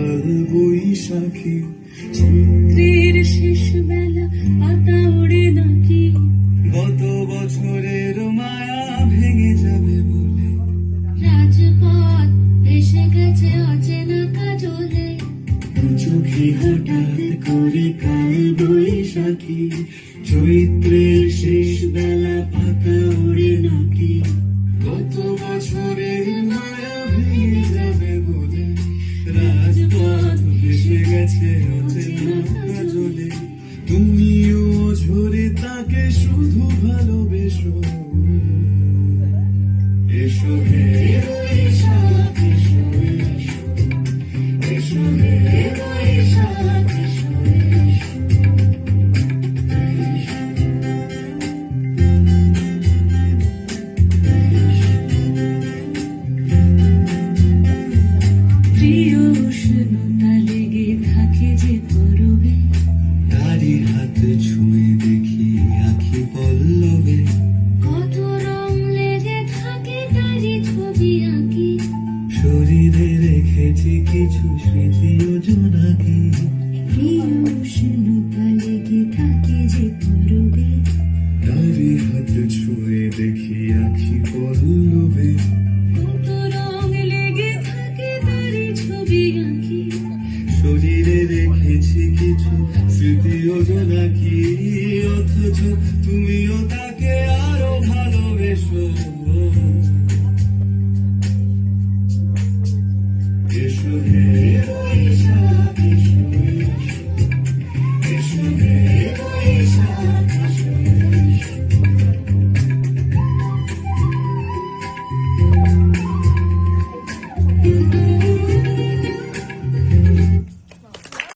কাল বৈশাখী। চৈত্রের শেষ বেলা পাতা ওড়ে নাকি, গত বছরের মায়া ভেঙে যাবে বলে। রাজপথ ভেসে গেছে অচেনা কাজলে, চোখে হঠাৎ করে কাল বৈশাখী। চৈত্রের শেষ বেলা পাতা ওড়ে নাকি, গত বছরের মায়া ভেঙে যাবে বলে। রাজপথ ভেসে গেছে অচেনা কাজলে, তুমিও ঝরে তাকে শুধু ভালোবেসো। এসো হে বৈশাখ, এসো এসো, এসো হে বৈশাখ, এসো এসো। প্রিয় উষ্ণতা লেগে থাকে যে পরবে, তারি হাত ছুঁয়ে দেখি আখি পল্লবে। কত রং লেগে থাকে তারি ছবি আঁকি, শরীরে রেখেছি কিছু স্মৃতি ও জোনাকি। প্রিয় উষ্ণতা লেগে থাকে যে পরবে, তারি হাত ছুঁয়ে দেখি আখি পল্লবে। কত রং লেগে থাকে তারি ছবি আঁকি, শরীরে রেখেছি কিছু স্মৃতি ও জোনাকি। অথচ তুমি